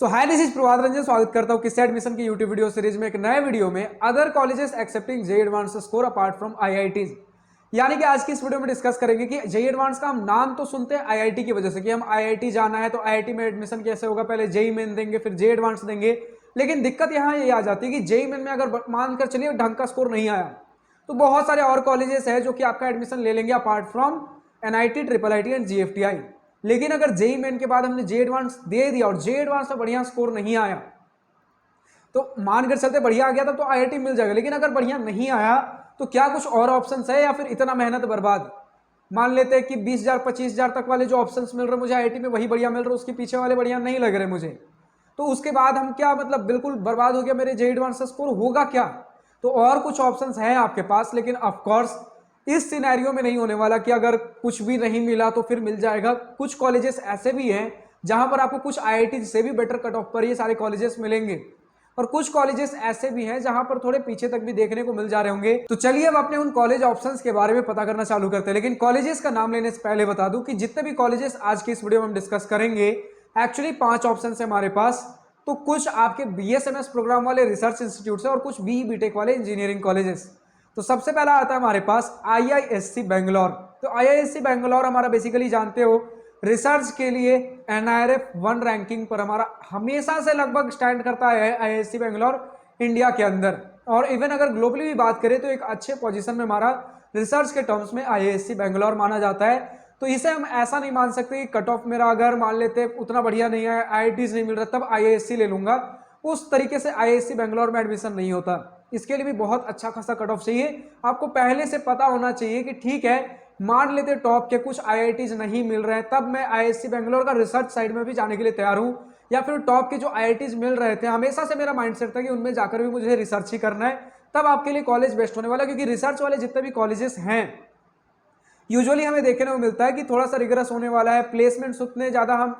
So hi, this is Prabhat Ranjan. स्वागत करता हूं किससे एडमिशन की यूट्यूब वीडियो सीरीज में एक नए वीडियो में other colleges accepting JEE advance score apart from IITs. यानी कि आज की इस वीडियो में डिस्कस करेंगे कि जेईई एडवांस का हम नाम तो सुनते हैं आईआईटी की वजह से कि हम आईआईटी जाना है, तो आईआईटी में एडमिशन कैसे होगा, पहले जेईई मेन देंगे फिर जेईई एडवांस देंगे। लेकिन दिक्कत यहाँ ये आ जाती है कि जेईई मेन में अगर मानकर चलिए ढंग का स्कोर नहीं आया तो बहुत सारे और कॉलेजेस है जो कि आपका एडमिशन ले लेंगे apart from NIT, triple IT and GFTI. लेकिन अगर जेईई मेन के बाद हमने जेईई एडवांस दे दिया और जेईई एडवांस में बढ़िया स्कोर नहीं आया तो मानकर चलते बढ़िया आ गया था तो आईआईटी मिल जाएगा, लेकिन अगर बढ़िया नहीं आया तो क्या कुछ और ऑप्शंस है या फिर इतना मेहनत बर्बाद। मान लेते हैं कि 20,000 25,000 तक वाले जो ऑप्शंस मिल रहे मुझे आईआईटी में वही बढ़िया मिल रहे, उसके पीछे वाले बढ़िया नहीं लग रहे मुझे, तो उसके बाद हम क्या मतलब बिल्कुल बर्बाद हो गया, मेरे जेईई एडवांस स्कोर होगा क्या। तो और कुछ ऑप्शंस हैं आपके पास, लेकिन ऑफकोर्स इस सिनेरियो में नहीं होने वाला कि अगर कुछ भी नहीं मिला तो फिर मिल जाएगा। कुछ कॉलेजेस ऐसे भी हैं जहां पर आपको कुछ आईआईटी से भी बेटर कट ऑफ पर ये सारे कॉलेजेस मिलेंगे, और कुछ कॉलेजेस ऐसे भी हैं जहां पर थोड़े पीछे तक भी देखने को मिल जा रहे होंगे। तो चलिए अब अपने उन कॉलेज ऑप्शंस के बारे में पता करना चालू करते हैं। लेकिन कॉलेजेस का नाम लेने से पहले बता दूं कि जितने भी कॉलेजेस आज की इस वीडियो में हम डिस्कस करेंगे एक्चुअली 5 ऑप्शन है हमारे पास। तो कुछ आपके बीएसएमएस प्रोग्राम वाले रिसर्च इंस्टीट्यूट है और कुछ बीई बीटेक वाले इंजीनियरिंग कॉलेजेस। तो सबसे पहला आता है हमारे पास आईआईएससी बेंगलोर। तो आईआईएससी बेंगलोर हमारा बेसिकली जानते हो रिसर्च के लिए एनआईआरएफ 1 रैंकिंग पर हमारा हमेशा से लगभग स्टैंड करता है आईआईएससी बेंगलोर इंडिया के अंदर। और इवन अगर ग्लोबली भी बात करें तो एक अच्छे पोजीशन में हमारा रिसर्च के टर्म्स में आईआईएससी बेंगलोर माना जाता है। तो इसे हम ऐसा नहीं मान सकते कि कट ऑफ मेरा अगर मान लेते उतना बढ़िया नहीं है, आईआईटीज नहीं मिल रहा तब आईआईएससी ले लूंगा, उस तरीके से आईआईएससी बेंगलोर में एडमिशन नहीं होता। इसके लिए भी बहुत अच्छा खासा कट ऑफ चाहिए। आपको पहले से पता होना चाहिए कि ठीक है मान लेते टॉप के कुछ आईआईटीज नहीं मिल रहे हैं तब मैं आईआईएससी बेंगलोर का रिसर्च साइड में भी जाने के लिए तैयार हूं, या फिर टॉप के जो आईआईटीज मिल रहे थे हमेशा से मेरा माइंडसेट था कि उनमें जाकर भी मुझे रिसर्च ही करना है, तब आपके लिए कॉलेज बेस्ट होने वाला। क्योंकि रिसर्च वाले जितने भी कॉलेजेस हैं यूजुअली हमें देखने को मिलता है कि थोड़ा सा रिगरस होने वाला है, प्लेसमेंट्स उतने ज्यादा हम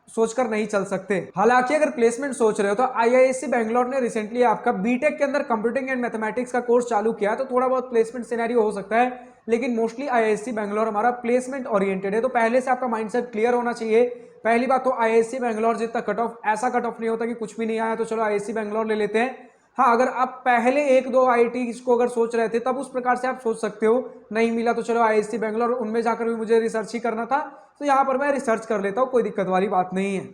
सोचकर नहीं चल सकते। हालांकि अगर प्लेसमेंट सोच रहे हो तो आईआईएससी बेंगलोर ने रिसेंटली आपका बीटेक के अंदर कंप्यूटिंग एंड मैथमेटिक्स का कोर्स चालू किया, तो थोड़ा बहुत प्लेसमेंट सिनेरियो हो सकता है, लेकिन मोस्टली आईआईएससी बेंगलोर हमारा प्लेसमेंट ओरिएंटेड है। तो पहले से आपका माइंडसेट क्लियर होना चाहिए। पहली बात तो आईआईएससी बेंगलोर जितना कट ऑफ ऐसा कट ऑफ नहीं होता कि कुछ भी नहीं आया तो चलो आईआईएससी बेंगलोर ले लेते हैं। हाँ, अगर आप पहले 1-2 आईआईटी को अगर सोच रहे थे तब उस प्रकार से आप सोच सकते हो, नहीं मिला तो चलो आईआईएससी बेंगलोर, उनमें जाकर भी मुझे रिसर्च ही करना था तो यहाँ पर मैं रिसर्च कर लेता हूँ, कोई दिक्कत वाली बात नहीं है।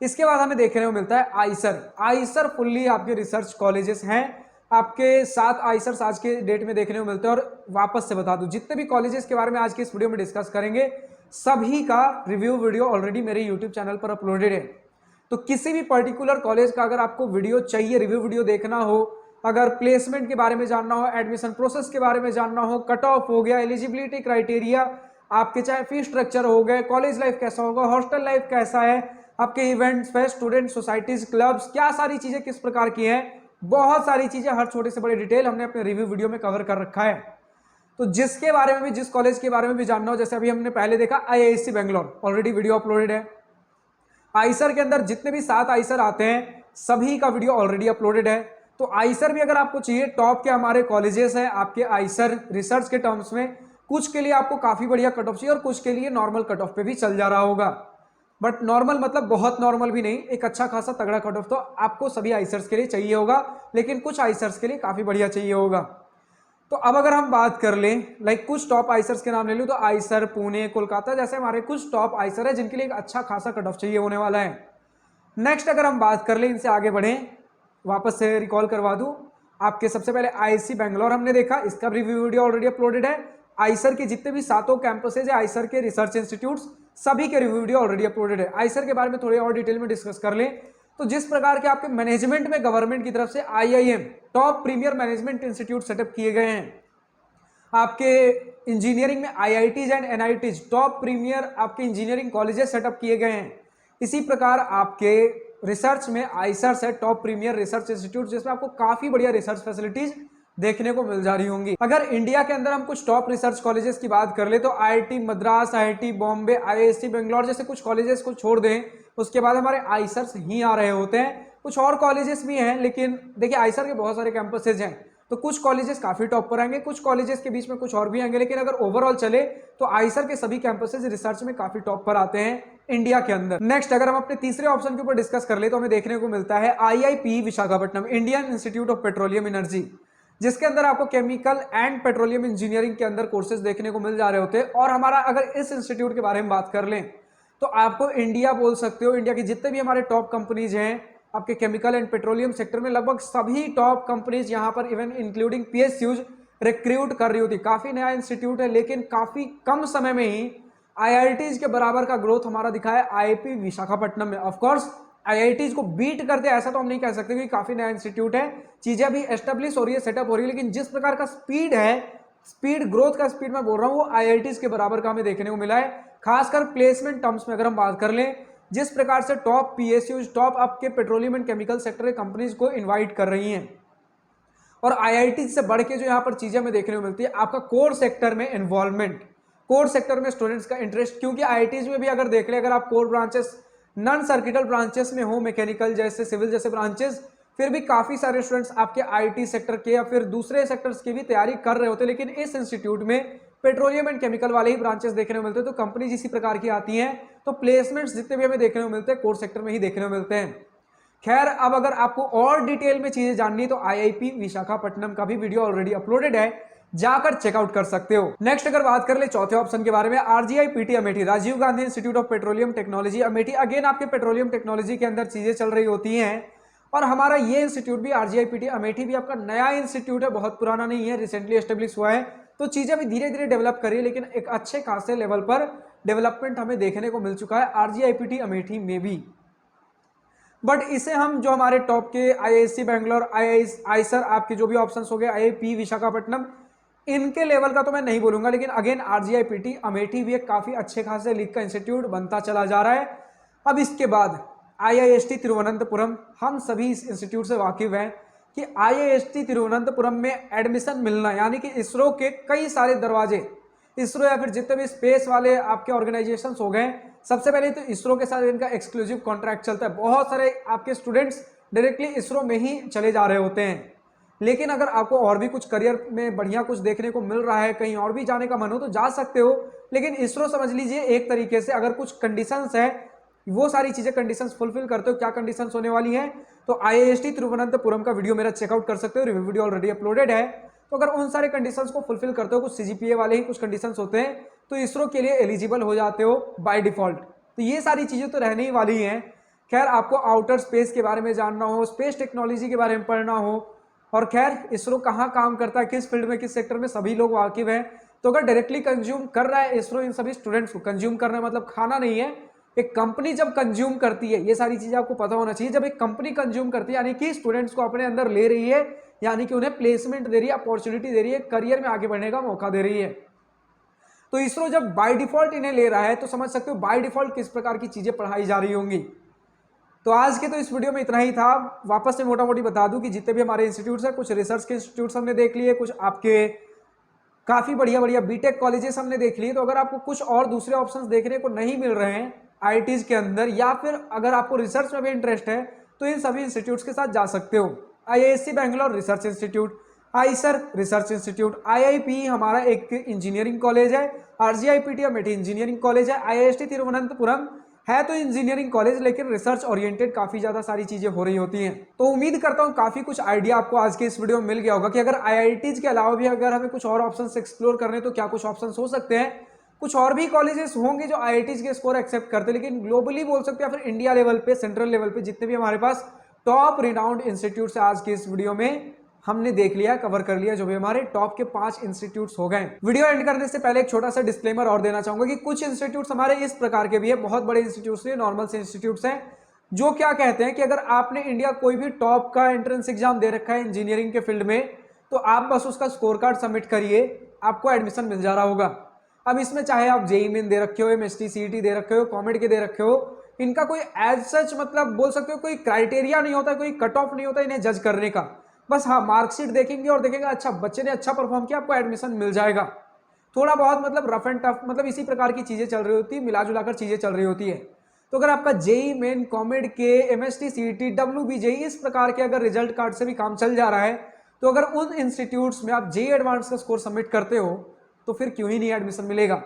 इसके बाद हमें देखने को मिलता है आइसर। आइसर फुल्ली आपके रिसर्च कॉलेजेस हैं, आपके 7 आइसर्स आज के डेट में देखने को मिलते हैं। और वापस से बता दूं जितने भी कॉलेजेस के बारे में आज की इस वीडियो में डिस्कस करेंगे सभी का रिव्यू वीडियो ऑलरेडी मेरे यूट्यूब चैनल पर अपलोडेड है। तो किसी भी पर्टिकुलर कॉलेज का अगर आपको वीडियो चाहिए, रिव्यू वीडियो देखना हो, अगर प्लेसमेंट के बारे में जानना हो, एडमिशन प्रोसेस के बारे में जानना हो, कट ऑफ हो गया, एलिजिबिलिटी क्राइटेरिया आपके, चाहे फी स्ट्रक्चर हो गए, कॉलेज लाइफ कैसा होगा, हॉस्टल लाइफ कैसा है, आपके events, fest, student societies, clubs, क्या सारी चीजें किस प्रकार की हैं, बहुत सारी चीजें हर छोटे से बड़े डिटेल हमने अपने रिव्यू वीडियो में कवर कर रखा है। तो जिसके बारे में भी, जिस कॉलेज के बारे में भी जानना हो, जैसे अभी हमने पहले देखा IISc Bangalore, already video uploaded है। आइसर के अंदर जितने भी 7 आइसर आते हैं सभी का वीडियो ऑलरेडी अपलोडेड है। तो आइसर भी अगर आपको चाहिए, टॉप के हमारे कॉलेजेस हैं आपके आइसर रिसर्च के टर्म्स में, कुछ के लिए आपको काफी बढ़िया कट ऑफ चाहिए और कुछ के लिए नॉर्मल कट ऑफ पे भी चल जा रहा होगा। बट नॉर्मल मतलब बहुत नॉर्मल भी नहीं, एक अच्छा खासा तगड़ा कट ऑफ तो आपको सभी आइसर्स के लिए चाहिए होगा, लेकिन कुछ आइसर्स के लिए काफी बढ़िया चाहिए होगा। तो अब अगर हम बात कर लें लाइक कुछ टॉप आइसर्स के नाम ले लूं तो आइसर, पुणे, कोलकाता जैसे हमारे कुछ टॉप आइसर है जिनके लिए एक अच्छा खासा कट ऑफ चाहिए होने वाला है। नेक्स्ट अगर हम बात कर लें, इनसे आगे बढ़े, वापस से रिकॉल करवा दूं आपके, सबसे पहले आईआईएससी बेंगलोर हमने देखा, इसका रिव्यू वीडियो ऑलरेडी अपलोडेड है। आइसर के जितने भी 7 कैंपसेज है आइसर के रिसर्च इंस्टीट्यूट्स, सभी के रिव्यू वीडियो ऑलरेडी अपलोडेड है। आइसर के बारे में थोड़ी और डिटेल में डिस्कस कर लें तो जिस प्रकार के आपके मैनेजमेंट में गवर्नमेंट की तरफ से IIM top premier management institute setup किए गए हैं, आपके इंजीनियरिंग में IITs and NITs top premier आपके इंजीनियरिंग कॉलेजेस सेटअप किए गए हैं, इसी प्रकार आपके रिसर्च में आइसर्स है टॉप प्रीमियर रिसर्च इंस्टीट्यूट जिसमें आपको काफी बढ़िया रिसर्च फैसिलिटीज देखने को मिल जा रही होंगी। अगर इंडिया के अंदर हम कुछ टॉप रिसर्च कॉलेजेस की बात कर ले तो IIT Madras, IIT Bombay, IISc Bangalore जैसे कुछ कॉलेजेस को छोड़ दें उसके बाद हमारे आइसर्स ही आ रहे होते हैं। कुछ और कॉलेजेस भी हैं, लेकिन देखिए आइसर के बहुत सारे कैंपसेज हैं, तो कुछ कॉलेजेस काफी टॉप पर आएंगे, कुछ कॉलेजेस के बीच में कुछ और भी आएंगे, लेकिन अगर ओवरऑल चले तो आईसर के सभी कैंपसेस रिसर्च में काफी टॉप पर आते हैं इंडिया के अंदर। नेक्स्ट अगर हम अपने तीसरे ऑप्शन के ऊपर डिस्कस कर ले तो हमें देखने को मिलता है IIP Visakhapatnam, Indian institute of petroleum energy, जिसके अंदर आपको केमिकल एंड पेट्रोलियम इंजीनियरिंग के अंदर कोर्सेज देखने को मिल जा रहे होते हैं। और हमारा अगर इस इंस्टीट्यूट के बारे में बात कर लें तो आपको इंडिया बोल सकते हो, इंडिया के जितने भी हमारे टॉप कंपनीज हैं आपके केमिकल एंड पेट्रोलियम सेक्टर में, लगभग सभी टॉप कंपनीज यहां पर इवन इंक्लूडिंग पीएसयूज रिक्रूट कर रही होती। काफी नया इंस्टीट्यूट है, लेकिन काफी कम समय में ही आईआईटीज के बराबर का ग्रोथ हमारा दिखा है आईआईपी विशाखापट्टनम में। ऑफकोर्स आईआईटीज को बीट करते ऐसा तो हम नहीं कह सकते, क्योंकि काफी नया इंस्टीट्यूट है, चीजें अभी एस्टेब्लिश हो रही है, सेटअप हो रही है, लेकिन जिस प्रकार का स्पीड है, स्पीड ग्रोथ का स्पीड मैं बोल रहा हूं, वो आईआईटीज के बराबर का हमें देखने को मिला है। खासकर प्लेसमेंट टर्म्स में अगर हम बात कर लें, जिस प्रकार से टॉप पीएसयूज, टॉप आपके पेट्रोलियम एंड केमिकल सेक्टर के कंपनीज को इन्वाइट कर रही हैं, और आईआईटी से बढ़ के जो यहाँ पर चीजें हमें देखने को मिलती है, आपका कोर सेक्टर में इन्वॉल्वमेंट, कोर सेक्टर में स्टूडेंट्स का इंटरेस्ट। क्योंकि आईआईटीज में भी अगर देख ले, अगर आप core branches, non circuital branches में हो, मैकेनिकल जैसे, सिविल जैसे ब्रांचेस, फिर भी काफी सारे स्टूडेंट्स आपके आईटी सेक्टर के या फिर दूसरे सेक्टर्स की भी तैयारी कर रहे होते हैं। लेकिन इस इंस्टीट्यूट में पेट्रोलियम एंड केमिकल वाले ही ब्रांचेस देखने को मिलते हैं, तो कंपनी इसी प्रकार की आती हैं, तो प्लेसमेंट्स जितने भी हमें देखने को मिलते हैं कोर सेक्टर में ही देखने को मिलते हैं। खैर, अब अगर आपको और डिटेल में चीजें जाननी तो आईआईपी विशाखापट्टनम का भी वीडियो ऑलरेडी अपलोडेड है, जाकर चेकआउट कर सकते हो। नेक्स्ट अगर बात कर ले चौथे ऑप्शन के बारे में, RGIPT Amethi, Rajiv Gandhi institute of petroleum technology Amethi. Again आपके पेट्रोलियम टेक्नोलॉजी के अंदर चीजें चल रही होती हैं, और हमारा ये इंस्टीट्यूट भी आरजीआईपीटी अमेठी भी आपका नया इंस्टीट्यूट है, बहुत पुराना नहीं है, रिसेंटली एस्टेब्लिश हुआ है, तो चीजें भी धीरे धीरे डेवलप कर रही है, लेकिन एक अच्छे खासे लेवल पर डेवलपमेंट हमें देखने को मिल चुका है आरजीआईपीटी अमेठी में भी। बट इसे हम जो हमारे टॉप के आईआईएससी बैंगलोर, आईसर, आपके जो भी ऑप्शंस हो गए, आईआईपी विशाखापट्टनम, इनके लेवल का तो मैं नहीं बोलूंगा, लेकिन अगेन आरजीआईपीटी अमेठी भी एक काफी अच्छे खासे लीग का इंस्टीट्यूट बनता चला जा रहा है। अब इसके बाद आईआईएसटी तिरुवनंतपुरम, हम सभी इस इंस्टीट्यूट से वाकिफ हैं कि आईआईएसटी तिरुवनंतपुरम में एडमिशन मिलना, यानी कि इसरो के कई सारे दरवाजे, इसरो या फिर जितने भी स्पेस वाले आपके ऑर्गेनाइजेशंस हो गए, सबसे पहले तो इसरो के साथ इनका एक्सक्लूसिव कॉन्ट्रैक्ट चलता है, बहुत सारे आपके स्टूडेंट्स डायरेक्टली इसरो में ही चले जा रहे होते हैं। लेकिन अगर आपको और भी कुछ करियर में बढ़िया कुछ देखने को मिल रहा है, कहीं और भी जाने का मन हो तो जा सकते हो, लेकिन इसरो समझ लीजिए एक तरीके से, अगर कुछ कंडीशंस है, वो सारी चीजें कंडीशंस फुलफिल करते हो, क्या कंडीशंस होने वाली है, तो आईआईएसटी तिरुवनंतपुरम का वीडियो मेरा चेकआउट कर सकते हो, रिव्यू वीडियो ऑलरेडी अपलोडेड है। तो अगर उन सारे कंडीशंस को फुलफिल करते हो, कुछ सीजीपीए वाले ही कुछ कंडीशंस होते हैं, तो इसरो के लिए एलिजिबल हो जाते हो बाय डिफॉल्ट। तो ये सारी चीजें तो रहने ही वाली हैं। खैर, आपको आउटर स्पेस के बारे में जानना हो, स्पेस टेक्नोलॉजी के बारे में पढ़ना हो, और खैर इसरो कहाँ काम करता है, किस फील्ड में, किस सेक्टर में, सभी लोग वाकिफ हैं। तो अगर डायरेक्टली कंज्यूम कर रहा है इसरो इन सभी स्टूडेंट्स को, कंज्यूम करना मतलब खाना नहीं है, एक कंपनी जब कंज्यूम करती है, ये सारी चीजें आपको पता होना चाहिए, जब एक कंपनी कंज्यूम करती है यानी कि स्टूडेंट्स को अपने अंदर ले रही है, यानी कि उन्हें प्लेसमेंट दे रही है, अपॉर्चुनिटी दे रही है, करियर में आगे बढ़ने का मौका दे रही है। तो इसरो जब बाय डिफॉल्ट इन्हें ले रहा है, तो समझ सकते हो बाय डिफॉल्ट किस प्रकार की चीजें पढ़ाई जा रही होंगी। तो आज के तो इस वीडियो में इतना ही था। वापस से मोटा मोटी बता दूं कि जितने भी हमारे इंस्टीट्यूट्स हैं, कुछ रिसर्च के इंस्टीट्यूट्स हमने देख लिए, कुछ आपके काफी बढ़िया बढ़िया बीटेक कॉलेजेस हमने देख लिए। तो अगर आपको कुछ और दूसरे ऑप्शंस देखने को नहीं मिल रहे हैं आईआईटीज के अंदर, या फिर अगर आपको रिसर्च में भी इंटरेस्ट है, तो इन सभी इंस्टीट्यूट्स के साथ जा सकते हो। IISc Bangalore research institute, Eicher research institute, IIP हमारा एक इंजीनियरिंग कॉलेज है, आरजीआईपीटी अमेठी इंजीनियरिंग कॉलेज है, आईआईएसटी तिरुवनंतपुरम है तो इंजीनियरिंग कॉलेज, लेकिन रिसर्च ओरिएंटेड काफी ज्यादा सारी चीजें हो रही होती हैं। तो उम्मीद करता हूं काफी कुछ आइडिया आपको आज के इस वीडियो में मिल गया होगा कि अगर आईआईटीज के अलावा भी अगर हमें कुछ और ऑप्शंस एक्सप्लोर करने तो क्या कुछ ऑप्शंस हो सकते हैं। कुछ और भी कॉलेजेस होंगे जो आईआईटीज के स्कोर एक्सेप्ट करते हैं, लेकिन ग्लोबली बोल सकते हैं या फिर इंडिया लेवल पे, सेंट्रल लेवल पे जितने भी हमारे पास टॉप रिनाउंड इंस्टीट्यूट आज के इस वीडियो में हमने देख लिया, कवर कर लिया, जो भी हमारे टॉप के 5 इंस्टीट्यूट्स हो गए। वीडियो एंड करने से पहले एक छोटा सा डिस्क्लेमर और देना चाहूंगा कि कुछ इंस्टीट्यूट्स हमारे इस प्रकार के भी है, बहुत बड़े इंस्टीट्यूट्स नहीं, नॉर्मल से इंस्टीट्यूट्स हैं, जो क्या कहते हैं कि अगर आपने इंडिया कोई भी टॉप का एंट्रेंस एग्जाम दे रखा है इंजीनियरिंग के फील्ड में, तो आप बस उसका स्कोर कार्ड सबमिट करिए, आपको एडमिशन मिल जा रहा होगा। अब इसमें चाहे आप जेईई मेन दे रखे हो, एमएसटी सीईटी दे रखे हो, कॉमेड के दे रखे हो, इनका कोई एज सच मतलब बोल सकते हो कोई क्राइटेरिया नहीं होता, कोई कट ऑफ नहीं होता इन्हें जज करने का। बस हाँ, मार्कशीट देखेंगे और देखेंगे अच्छा बच्चे ने अच्छा परफॉर्म किया, आपको एडमिशन मिल जाएगा। थोड़ा बहुत मतलब रफ एंड टफ, मतलब इसी प्रकार की चीजें चल रही होती है, मिला जुलाकर चीजें चल रही होती है। तो अगर आपका जेईई मेन, कॉमेड के, एमएसटी सीईटी, डब्ल्यूबी जेईई इस प्रकार के अगर रिजल्ट कार्ड से भी काम चल जा रहा है, तो अगर उन इंस्टीट्यूट्स में आप जेईई एडवांस का स्कोर सबमिट करते हो तो फिर क्यों ही नहीं एडमिशन मिलेगा।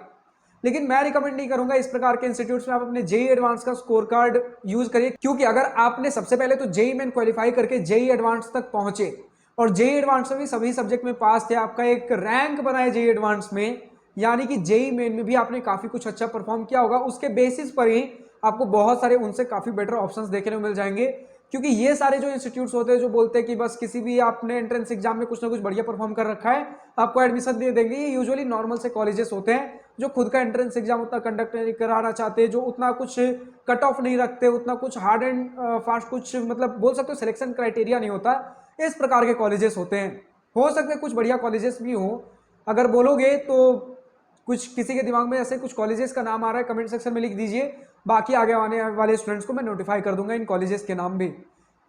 लेकिन मैं रिकमेंड नहीं करूंगा इस प्रकार के इंस्टीट्यूट्स में आप अपने जेईई एडवांस का स्कोर कार्ड यूज करिए, क्योंकि अगर आपने सबसे पहले तो जेईई मेन क्वालिफाई करके जेईई एडवांस तक पहुंचे और जेईई एडवांस में भी सभी सब्जेक्ट में पास थे, आपका एक रैंक बना है जेईई एडवांस में, यानी कि जेईई मेन में भी आपने काफी कुछ अच्छा परफॉर्म किया होगा, उसके बेसिस पर ही आपको बहुत सारे उनसे काफी बेटर ऑप्शंस देखने को मिल जाएंगे। क्योंकि ये सारे जो इंस्टीट्यूट्स होते हैं जो बोलते हैं कि बस किसी भी आपने एंट्रेंस एग्जाम में कुछ ना कुछ बढ़िया परफॉर्म कर रखा है आपको एडमिशन दे देंगे, ये यूजुअली नॉर्मल से कॉलेजेस होते हैं जो खुद का एंट्रेंस एग्जाम उतना कंडक्ट नहीं कराना चाहते, जो उतना कुछ कट ऑफ नहीं रखते, उतना कुछ हार्ड एंड फास्ट कुछ मतलब बोल सकते हो सिलेक्शन क्राइटेरिया नहीं होता, इस प्रकार के कॉलेजेस होते हैं। हो सकते हैं कुछ बढ़िया कॉलेजेस भी हों, अगर बोलोगे तो कुछ किसी के दिमाग में ऐसे कुछ कॉलेजेस का नाम आ रहा है कमेंट सेक्शन में लिख दीजिए, बाकी आगे आने वाले स्टूडेंट्स को मैं नोटिफाई कर दूंगा इन कॉलेजेस के नाम भी।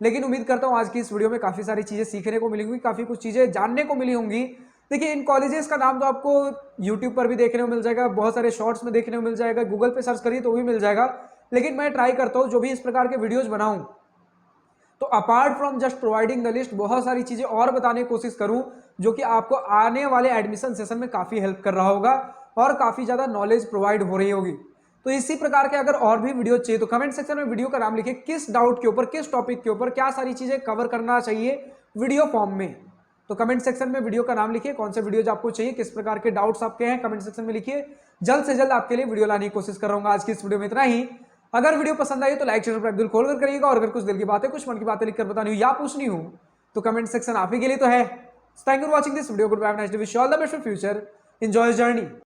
लेकिन उम्मीद करता हूँ आज की इस वीडियो में काफ़ी सारी चीज़ें सीखने को मिली होंगी, काफ़ी कुछ चीज़ें जानने को मिली होंगी। देखिए इन कॉलेजेस का नाम तो आपको यूट्यूब पर भी देखने को मिल जाएगा, बहुत सारे शॉर्ट्स में देखने को मिल जाएगा, गूगल पे सर्च करिए तो भी मिल जाएगा। लेकिन मैं ट्राई करता हूँ जो भी इस प्रकार के वीडियोज बनाऊँ तो apart from just providing the list बहुत सारी चीज़ें और बताने की कोशिश करूँ जो कि आपको आने वाले एडमिशन सेशन में काफ़ी हेल्प कर रहा होगा और काफ़ी ज़्यादा नॉलेज प्रोवाइड हो रही होगी। तो इसी प्रकार के अगर और भी वीडियो चाहिए तो कमेंट सेक्शन में वीडियो का नाम लिखिए, किस डाउट के ऊपर, किस टॉपिक के ऊपर क्या सारी चीजें कवर करना चाहिए वीडियो फॉर्म में। तो कमेंट सेक्शन में वीडियो का नाम लिखिए, कौन से वीडियोज आपको चाहिए, किस प्रकार के डाउट्स आपके हैं, कमेंट सेक्शन में लिखिए। जल्द से जल्द आपके लिए वीडियो लाने की कोशिश कर रहा हूँ। आज की इस वीडियो में इतना ही। अगर वीडियो पसंद आई तो लाइक शेयर सब्सक्राइब दिल खोलकर करिएगा, और अगर कुछ दिल की बातें, कुछ मन की बातें लिखकर बतानी हो या पूछनी हो तो कमेंट सेक्शन आप ही के लिए तो है। Thank you for watching this video, good bye, nice to wish you all the best for future, enjoy journey.